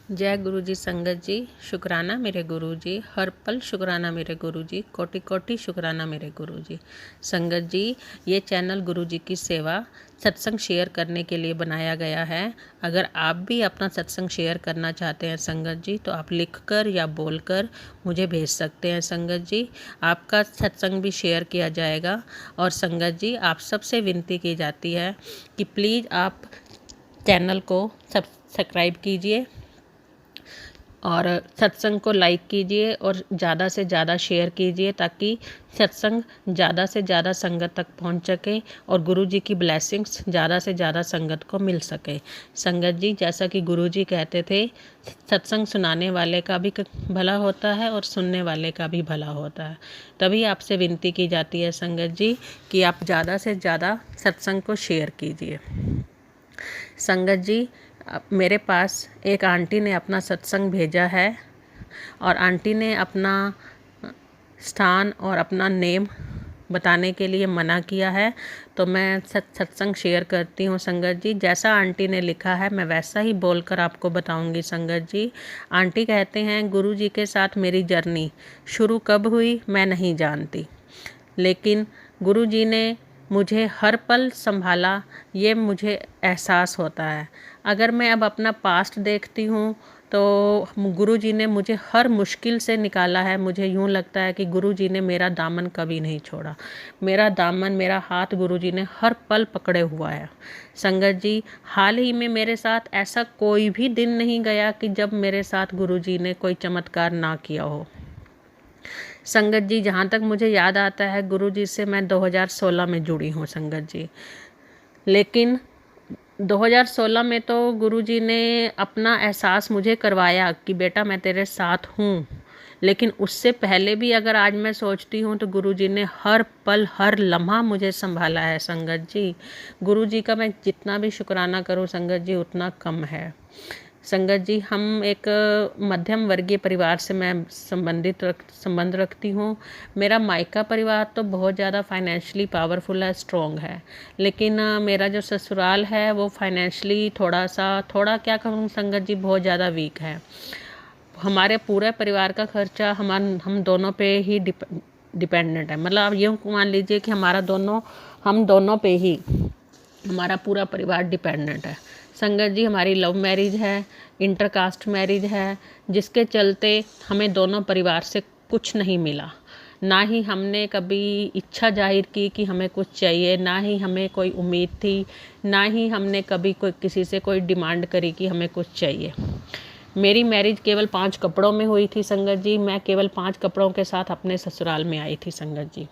जय गुरु जी। संगत जी, शुक्राना मेरे गुरु जी, हर पल शुक्राना मेरे गुरु जी, कोटि कोटि शुक्राना मेरे गुरु जी। संगत जी, ये चैनल गुरु जी की सेवा सत्संग शेयर करने के लिए बनाया गया है। अगर आप भी अपना सत्संग शेयर करना चाहते हैं संगत जी, तो आप लिखकर या बोलकर मुझे भेज सकते हैं संगत जी। आपका सत्संग भी शेयर किया जाएगा। और संगत जी, आप सबसे विनती की जाती है कि प्लीज़ आप चैनल को सब्सक्राइब कीजिए और सत्संग को लाइक कीजिए और ज़्यादा से ज़्यादा शेयर कीजिए, ताकि सत्संग ज़्यादा से ज़्यादा संगत तक पहुंच सके और गुरु जी की ब्लेसिंग्स ज़्यादा से ज़्यादा संगत को मिल सके। संगत जी, जैसा कि गुरु जी कहते थे, सत्संग सुनाने वाले का भी भला होता है और सुनने वाले का भी भला होता है। तभी आपसे विनती की जाती है संगत जी कि आप ज़्यादा से ज़्यादा सत्संग को शेयर कीजिए। संगत जी, मेरे पास एक आंटी ने अपना सत्संग भेजा है और आंटी ने अपना स्थान और अपना नेम बताने के लिए मना किया है, तो मैं सत्संग शेयर करती हूँ संगत जी। जैसा आंटी ने लिखा है मैं वैसा ही बोलकर आपको बताऊँगी संगत जी। आंटी कहते हैं, गुरु जी के साथ मेरी जर्नी शुरू कब हुई मैं नहीं जानती, लेकिन गुरु जी ने मुझे हर पल संभाला, ये मुझे एहसास होता है। अगर मैं अब अपना पास्ट देखती हूँ तो गुरु जी ने मुझे हर मुश्किल से निकाला है। मुझे यूँ लगता है कि गुरु जी ने मेरा दामन कभी नहीं छोड़ा। मेरा दामन, मेरा हाथ गुरु जी ने हर पल पकड़े हुआ है। संगत जी, हाल ही में मेरे साथ ऐसा कोई भी दिन नहीं गया कि जब मेरे साथ गुरु जी ने कोई चमत्कार ना किया हो। संगत जी, जहाँ तक मुझे याद आता है, गुरु जी से मैं 2016 में जुड़ी हूँ संगत जी। लेकिन 2016 में तो गुरु जी ने अपना एहसास मुझे करवाया कि बेटा मैं तेरे साथ हूँ। लेकिन उससे पहले भी अगर आज मैं सोचती हूँ तो गुरु जी ने हर पल हर लम्हा मुझे संभाला है संगत जी। गुरु जी का मैं जितना भी शुक्राना करूँ संगत जी उतना कम है। संगत जी, हम एक मध्यम वर्गीय परिवार से मैं संबंध रखती हूँ। मेरा मायका परिवार तो बहुत ज़्यादा फाइनेंशियली पावरफुल है, स्ट्रॉन्ग है, लेकिन मेरा जो ससुराल है वो फाइनेंशियली थोड़ा क्या कहूँ संगत जी, बहुत ज़्यादा वीक है। हमारे पूरे परिवार का खर्चा हम दोनों पे ही डिपेंडेंट है। मतलब आप यूँ मान लीजिए कि हम दोनों पे ही हमारा पूरा परिवार डिपेंडेंट है। संगत जी, हमारी लव मैरिज है, इंटरकास्ट मैरिज है, जिसके चलते हमें दोनों परिवार से कुछ नहीं मिला। ना ही हमने कभी इच्छा जाहिर की कि हमें कुछ चाहिए, ना ही हमें कोई उम्मीद थी, ना ही हमने कभी किसी से कोई डिमांड करी कि हमें कुछ चाहिए। मेरी मैरिज केवल 5 कपड़ों में हुई थी संगत जी। मैं केवल 5 कपड़ों के साथ अपने ससुराल में आई थी संगत जी।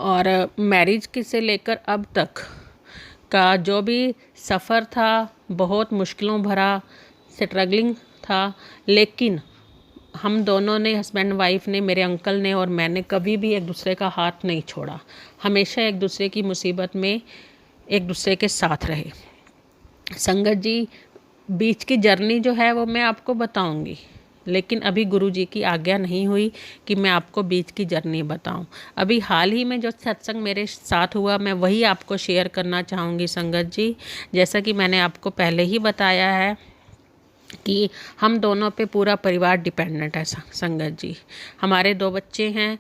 और मैरिज की से लेकर अब तक का जो भी सफ़र था बहुत मुश्किलों भरा, स्ट्रगलिंग था, लेकिन हम दोनों ने, हस्बैंड वाइफ ने, मेरे अंकल ने और मैंने कभी भी एक दूसरे का हाथ नहीं छोड़ा। हमेशा एक दूसरे की मुसीबत में एक दूसरे के साथ रहे। संगत जी, बीच की जर्नी जो है वो मैं आपको बताऊंगी, लेकिन अभी गुरु जी की आज्ञा नहीं हुई कि मैं आपको बीच की जर्नी बताऊं। अभी हाल ही में जो सत्संग मेरे साथ हुआ मैं वही आपको शेयर करना चाहूँगी संगत जी। जैसा कि मैंने आपको पहले ही बताया है कि हम दोनों पे पूरा परिवार डिपेंडेंट है संगत जी। हमारे 2 बच्चे हैं,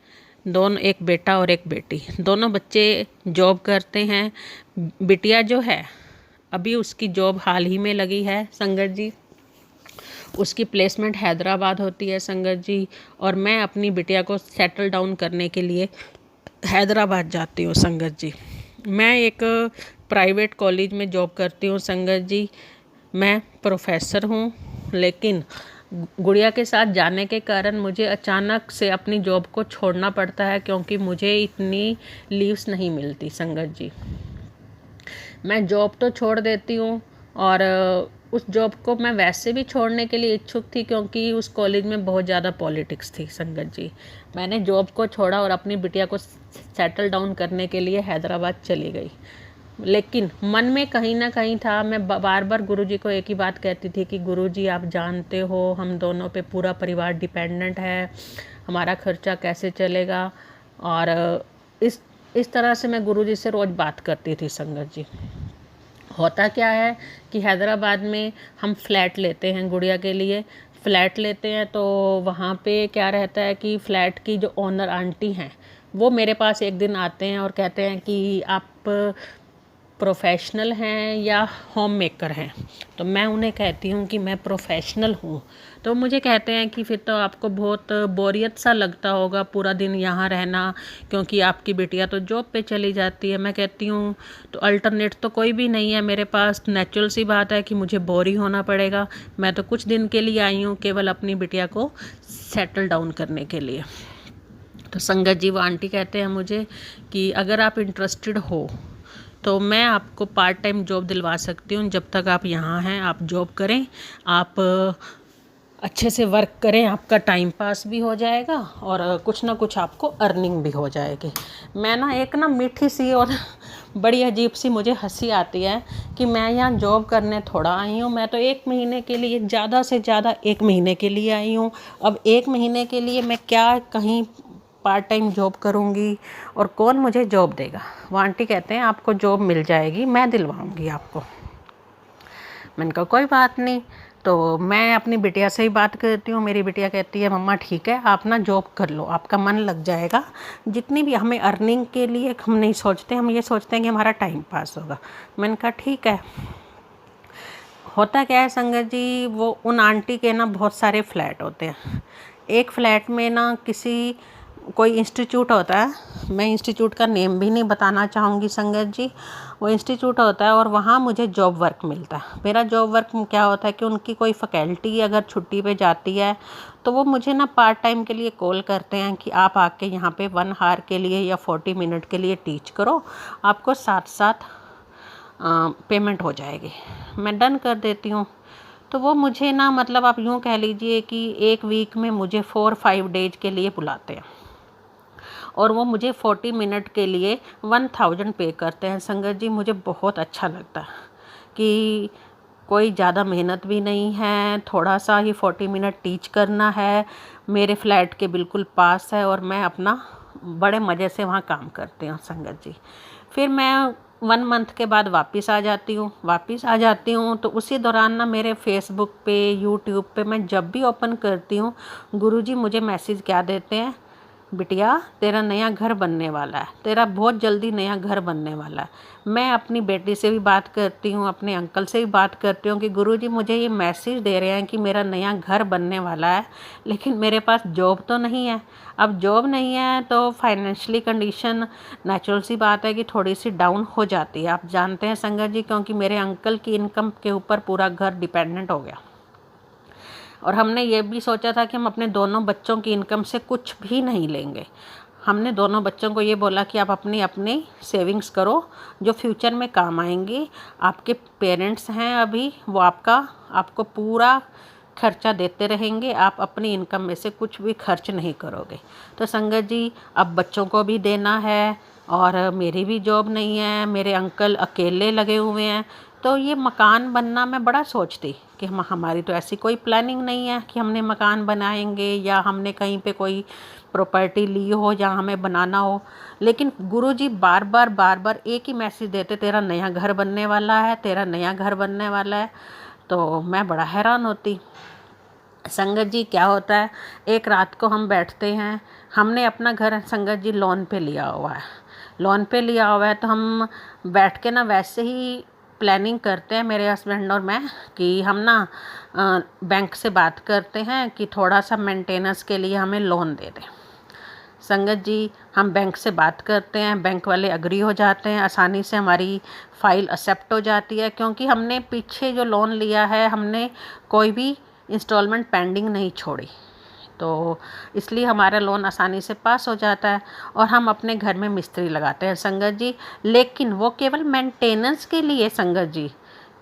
एक बेटा और एक बेटी। दोनों बच्चे जॉब करते हैं। बिटिया जो है अभी उसकी जॉब हाल ही में लगी है संगत जी। उसकी प्लेसमेंट हैदराबाद होती है संगत जी, और मैं अपनी बिटिया को सेटल डाउन करने के लिए हैदराबाद जाती हूँ संगत जी। मैं एक प्राइवेट कॉलेज में जॉब करती हूँ संगत जी। मैं प्रोफेसर हूँ, लेकिन गुड़िया के साथ जाने के कारण मुझे अचानक से अपनी जॉब को छोड़ना पड़ता है, क्योंकि मुझे इतनी लीव्स नहीं मिलती संगत जी। मैं जॉब तो छोड़ देती हूँ, और उस जॉब को मैं वैसे भी छोड़ने के लिए इच्छुक थी क्योंकि उस कॉलेज में बहुत ज़्यादा पॉलिटिक्स थी संगत जी। मैंने जॉब को छोड़ा और अपनी बिटिया को सेटल डाउन करने के लिए हैदराबाद चली गई। लेकिन मन में कहीं ना कहीं था, मैं बार बार गुरुजी को एक ही बात कहती थी कि गुरुजी आप जानते हो हम दोनों पे पूरा परिवार डिपेंडेंट है, हमारा खर्चा कैसे चलेगा। और इस तरह से मैं गुरुजी से रोज़ बात करती थी संगत जी। होता क्या है कि हैदराबाद में हम फ्लैट लेते हैं गुड़िया के लिए, फ्लैट लेते हैं तो वहाँ पे क्या रहता है कि फ़्लैट की जो ओनर आंटी हैं वो मेरे पास एक दिन आते हैं और कहते हैं कि आप प्रोफेशनल हैं या होम मेकर हैं। तो मैं उन्हें कहती हूँ कि मैं प्रोफेशनल हूँ। तो मुझे कहते हैं कि फिर तो आपको बहुत बोरियत सा लगता होगा पूरा दिन यहाँ रहना, क्योंकि आपकी बिटिया तो जॉब पे चली जाती है। मैं कहती हूँ तो अल्टरनेट तो कोई भी नहीं है मेरे पास, नेचुरल सी बात है कि मुझे बोर ही होना पड़ेगा। मैं तो कुछ दिन के लिए आई हूँ केवल अपनी बिटिया को सेटल डाउन करने के लिए। तो संगत जी वो आंटी कहते हैं मुझे कि अगर आप इंटरेस्टेड हो तो मैं आपको पार्ट टाइम जॉब दिलवा सकती हूँ। जब तक आप यहाँ हैं आप जॉब करें, आप अच्छे से वर्क करें, आपका टाइम पास भी हो जाएगा और कुछ ना कुछ आपको अर्निंग भी हो जाएगी। मैं ना एक ना मीठी सी और बड़ी अजीब सी मुझे हंसी आती है कि मैं यहाँ जॉब करने थोड़ा आई हूँ। मैं तो 1 महीने के लिए, ज़्यादा से ज़्यादा 1 महीने के लिए आई हूँ। अब 1 महीने के लिए मैं क्या कहीं पार्ट टाइम जॉब करूँगी और कौन मुझे जॉब देगा। वो आंटी कहते हैं आपको जॉब मिल जाएगी, मैं दिलवाऊँगी आपको। मैंने कहा कोई बात नहीं। तो मैं अपनी बिटिया से ही बात करती हूँ। मेरी बिटिया कहती है मम्मा ठीक है, आप ना जॉब कर लो, आपका मन लग जाएगा। जितनी भी हमें अर्निंग के लिए हम नहीं सोचते, हम ये सोचते हैं कि हमारा टाइम पास होगा। मैंने कहा ठीक है। होता क्या है संगत जी, वो उन आंटी के ना बहुत सारे फ्लैट होते हैं। एक फ्लैट में ना कोई इंस्टीट्यूट होता है, मैं इंस्टीट्यूट का नेम भी नहीं बताना चाहूँगी संगत जी। वो इंस्टीट्यूट होता है और वहाँ मुझे जॉब वर्क मिलता है। मेरा जॉब वर्क क्या होता है कि उनकी कोई फैकल्टी अगर छुट्टी पे जाती है तो वो मुझे ना पार्ट टाइम के लिए कॉल करते हैं कि आप आके यहाँ पे 1 आवर के लिए या 40 मिनट के लिए टीच करो, आपको साथ साथ पेमेंट हो जाएगी। मैं डन कर देती हूँ। तो वो मुझे ना मतलब आप यूँ कह लीजिए कि एक वीक में मुझे 4-5 डेज के लिए बुलाते हैं और वो मुझे 40 मिनट के लिए 1000 पे करते हैं। संगत जी मुझे बहुत अच्छा लगता है कि कोई ज़्यादा मेहनत भी नहीं है, थोड़ा सा ही 40 मिनट टीच करना है, मेरे फ्लैट के बिल्कुल पास है और मैं अपना बड़े मज़े से वहाँ काम करती हूँ संगत जी। फिर मैं 1 मंथ के बाद वापस आ जाती हूँ। तो उसी दौरान ना मेरे फेसबुक पे, यूट्यूब पे मैं जब भी ओपन करती हूँ, गुरुजी मुझे मैसेज क्या देते हैं, बिटिया तेरा नया घर बनने वाला है, तेरा बहुत जल्दी नया घर बनने वाला है। मैं अपनी बेटी से भी बात करती हूँ, अपने अंकल से भी बात करती हूँ कि गुरुजी मुझे ये मैसेज दे रहे हैं कि मेरा नया घर बनने वाला है, लेकिन मेरे पास जॉब तो नहीं है। अब जॉब नहीं है तो फाइनेंशियली कंडीशन नेचुरल सी बात है कि थोड़ी सी डाउन हो जाती है। आप जानते हैं संगत जी, क्योंकि मेरे अंकल की इनकम के ऊपर पूरा घर डिपेंडेंट हो गया और हमने ये भी सोचा था कि हम अपने दोनों बच्चों की इनकम से कुछ भी नहीं लेंगे। हमने दोनों बच्चों को ये बोला कि आप अपनी अपनी सेविंग्स करो जो फ्यूचर में काम आएंगी। आपके पेरेंट्स हैं अभी, वो आपको पूरा खर्चा देते रहेंगे, आप अपनी इनकम में से कुछ भी खर्च नहीं करोगे। तो संगत जी अब बच्चों को भी देना है और मेरी भी जॉब नहीं है, मेरे अंकल अकेले लगे हुए हैं। तो ये मकान बनना मैं बड़ा सोचती कि हमारी तो ऐसी कोई प्लानिंग नहीं है कि हमने मकान बनाएंगे या हमने कहीं पे कोई प्रॉपर्टी ली हो या हमें बनाना हो। लेकिन गुरुजी बार बार एक ही मैसेज देते, तेरा नया घर बनने वाला है, तेरा नया घर बनने वाला है। तो मैं बड़ा हैरान होती। संगत जी क्या होता है, एक रात को हम बैठते हैं, हमने अपना घर संगत जी लोन पे लिया हुआ है। तो हम बैठ के ना वैसे ही प्लानिंग करते हैं मेरे हस्बैंड और मैं कि हम ना बैंक से बात करते हैं कि थोड़ा सा मेंटेनेंस के लिए हमें लोन दे दें। संगत जी हम बैंक से बात करते हैं, बैंक वाले एग्री हो जाते हैं, आसानी से हमारी फ़ाइल एक्सेप्ट हो जाती है, क्योंकि हमने पीछे जो लोन लिया है हमने कोई भी इंस्टॉलमेंट पेंडिंग नहीं छोड़ी। तो इसलिए हमारा लोन आसानी से पास हो जाता है और हम अपने घर में मिस्त्री लगाते हैं संगत जी। लेकिन वो केवल मेंटेनेंस के लिए संगत जी,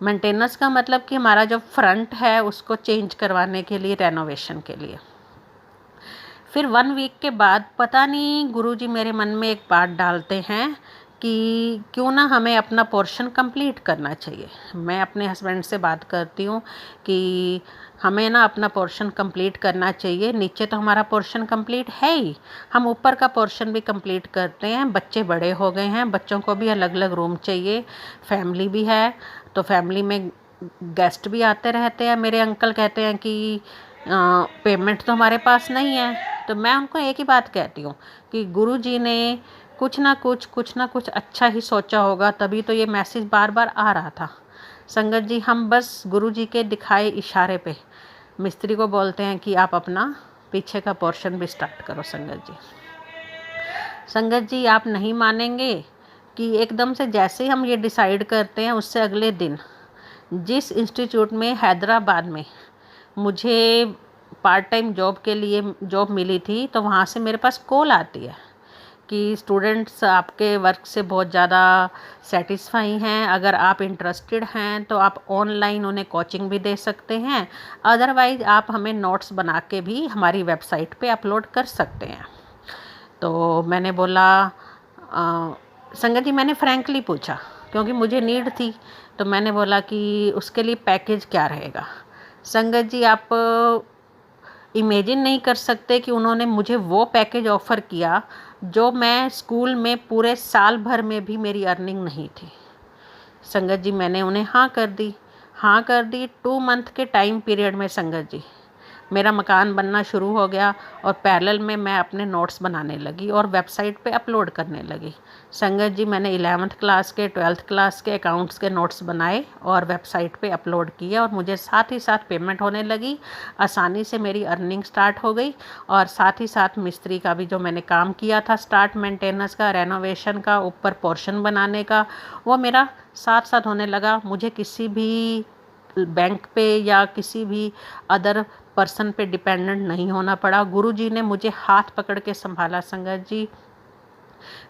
मेंटेनेंस का मतलब कि हमारा जो फ्रंट है उसको चेंज करवाने के लिए, रेनोवेशन के लिए। फिर 1 वीक के बाद पता नहीं गुरुजी मेरे मन में एक बात डालते हैं कि क्यों ना हमें अपना पोर्शन कंप्लीट करना चाहिए। मैं अपने हस्बैंड से बात करती हूँ कि हमें ना अपना पोर्शन कंप्लीट करना चाहिए। नीचे तो हमारा पोर्शन कंप्लीट है ही, हम ऊपर का पोर्शन भी कंप्लीट करते हैं। बच्चे बड़े हो गए हैं, बच्चों को भी अलग अलग रूम चाहिए, फैमिली भी है। तो फैमिली में गेस्ट भी आते रहते हैं। मेरे अंकल कहते हैं कि पेमेंट तो हमारे पास नहीं है। तो मैं उनको एक ही बात कहती हूँ कि गुरुजी ने कुछ ना कुछ अच्छा ही सोचा होगा, तभी तो ये मैसेज बार बार आ रहा था। संगत जी, हम बस गुरुजी के दिखाए इशारे पे मिस्त्री को बोलते हैं कि आप अपना पीछे का पोर्शन भी स्टार्ट करो। संगत जी आप नहीं मानेंगे कि एकदम से जैसे ही हम ये डिसाइड करते हैं, उससे अगले दिन जिस इंस्टीट्यूट में हैदराबाद में मुझे पार्ट टाइम जॉब के लिए जॉब मिली थी, तो वहाँ से मेरे पास कॉल आती है कि स्टूडेंट्स आपके वर्क से बहुत ज़्यादा सेटिस्फाई हैं, अगर आप इंटरेस्टेड हैं तो आप ऑनलाइन उन्हें कोचिंग भी दे सकते हैं, अदरवाइज़ आप हमें नोट्स बना के भी हमारी वेबसाइट पे अपलोड कर सकते हैं। तो मैंने बोला संगत जी, मैंने फ्रैंकली पूछा क्योंकि मुझे नीड थी, तो मैंने बोला कि उसके लिए पैकेज क्या रहेगा। संगत जी आप इमेजिन नहीं कर सकते कि उन्होंने मुझे वो पैकेज ऑफ़र किया जो मैं स्कूल में पूरे साल भर में भी मेरी अर्निंग नहीं थी। संगत जी मैंने उन्हें हाँ कर दी 2 मंथ के टाइम पीरियड में। संगत जी मेरा मकान बनना शुरू हो गया और पैरेलल में मैं अपने नोट्स बनाने लगी और वेबसाइट पे अपलोड करने लगी। संगत जी मैंने 11th क्लास के 12th क्लास के अकाउंट्स के नोट्स बनाए और वेबसाइट पे अपलोड किए और मुझे साथ ही साथ पेमेंट होने लगी। आसानी से मेरी अर्निंग स्टार्ट हो गई और साथ ही साथ मिस्त्री का भी जो मैंने काम किया था, स्टार्ट मेंटेनेंस का, रेनोवेशन का, ऊपर पोर्शन बनाने का, वो मेरा साथ साथ होने लगा। मुझे किसी भी बैंक पे या किसी भी अदर पर्सन पे डिपेंडेंट नहीं होना पड़ा। गुरुजी ने मुझे हाथ पकड़ के संभाला। संगत जी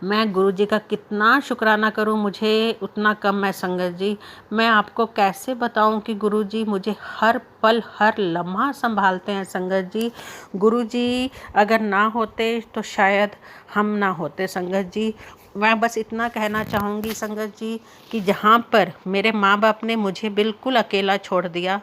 मैं गुरुजी का कितना शुक्राना करूं, मुझे उतना कम है। संगत जी मैं आपको कैसे बताऊं कि गुरुजी मुझे हर पल हर लम्हा संभालते हैं। संगत जी गुरुजी अगर ना होते तो शायद हम ना होते। संगत जी मैं बस इतना कहना चाहूँगी संगत जी कि जहाँ पर मेरे माँ बाप ने मुझे बिल्कुल अकेला छोड़ दिया,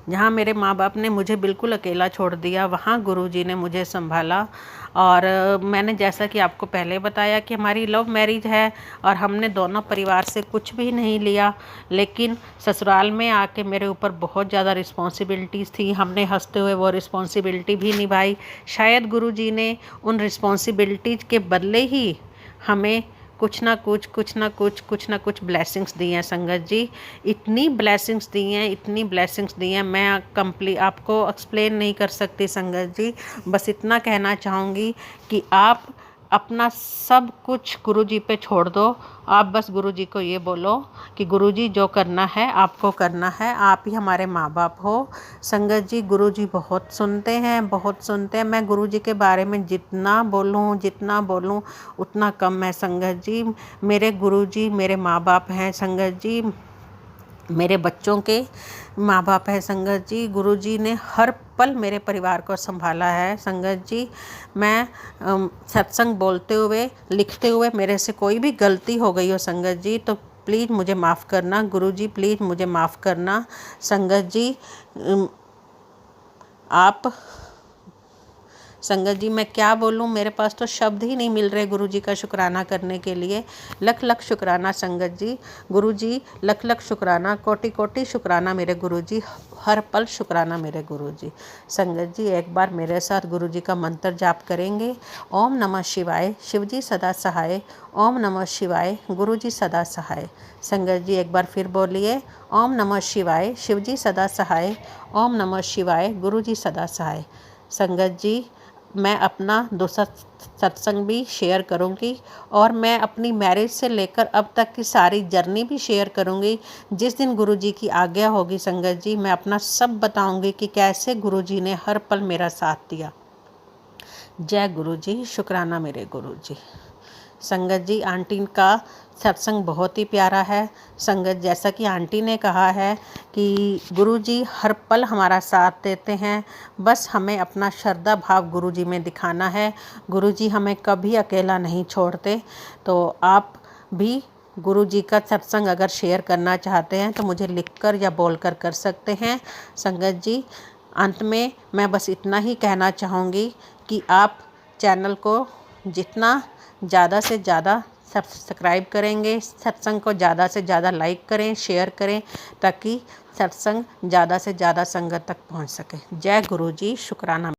जहाँ मेरे माँ बाप ने मुझे बिल्कुल अकेला छोड़ दिया, वहाँ गुरुजी ने मुझे संभाला। और मैंने जैसा कि आपको पहले बताया कि हमारी लव मैरिज है और हमने दोनों परिवार से कुछ भी नहीं लिया, लेकिन ससुराल में आके मेरे ऊपर बहुत ज़्यादा रिस्पॉन्सिबिलिटीज़ थी। हमने हंसते हुए वो रिस्पॉन्सिबिलिटी भी निभाई। शायद गुरुजी ने उन रिस्पॉन्सिबिलिटीज़ के बदले ही हमें कुछ ना कुछ ब्लेसिंग्स दी हैं। संगत जी इतनी ब्लेसिंग्स दी हैं मैं आपको एक्सप्लेन नहीं कर सकती। संगत जी बस इतना कहना चाहूँगी कि आप अपना सब कुछ गुरुजी पे छोड़ दो। आप बस गुरुजी को ये बोलो कि गुरुजी जो करना है आपको करना है, आप ही हमारे माँ बाप हो। संगत जी गुरुजी बहुत सुनते हैं। मैं गुरुजी के बारे में जितना बोलूँ उतना कम है। संगत जी मेरे गुरुजी मेरे माँ बाप हैं। संगत जी मेरे बच्चों के माँ बाप है। संगत जी गुरुजी ने हर पल मेरे परिवार को संभाला है। संगत जी मैं सत्संग बोलते हुए लिखते हुए मेरे से कोई भी गलती हो गई हो संगत जी तो प्लीज़ मुझे माफ़ करना। गुरुजी प्लीज़ मुझे माफ़ करना। संगत जी आप संगत जी मैं क्या बोलूँ, मेरे पास तो शब्द ही नहीं मिल रहे गुरुजी का शुक्राना करने के लिए। लख लख शुक्राना संगत जी। गुरुजी लख लख शुक्राना, कोटि कोटि शुक्राना मेरे गुरुजी, हर पल शुक्राना मेरे गुरुजी। संगत जी एक बार मेरे साथ गुरुजी का मंत्र जाप करेंगे। ओम नमः शिवाय, शिवजी सदा सहाय। ओम नमः शिवाय, गुरुजी सदा सहाय। संगत जी एक बार फिर बोलिए, ओम नमः शिवाय, शिवजी सदा सहाय। ओम नमः शिवाय, गुरुजी सदा सहाय। संगत जी मैं अपना दूसरा सत्संग भी शेयर करूंगी और मैं अपनी मैरिज से लेकर अब तक की सारी जर्नी भी शेयर करूंगी। जिस दिन गुरुजी की आज्ञा होगी संगत जी मैं अपना सब बताऊंगी कि कैसे गुरुजी ने हर पल मेरा साथ दिया। जय गुरुजी, शुक्राना मेरे गुरुजी। संगत जी आंटी का सत्संग बहुत ही प्यारा है। संगत जैसा कि आंटी ने कहा है कि गुरुजी हर पल हमारा साथ देते हैं, बस हमें अपना श्रद्धा भाव गुरुजी में दिखाना है। गुरुजी हमें कभी अकेला नहीं छोड़ते। तो आप भी गुरुजी का सत्संग अगर शेयर करना चाहते हैं तो मुझे लिखकर या बोलकर कर सकते हैं। संगत जी अंत में मैं बस इतना ही कहना चाहूँगी कि आप चैनल को जितना ज़्यादा से ज़्यादा सब्सक्राइब करेंगे, सत्संग को ज़्यादा से ज़्यादा लाइक करें, शेयर करें, ताकि सत्संग ज़्यादा से ज़्यादा संगत तक पहुंच सके। जय गुरु जी, शुक्राना।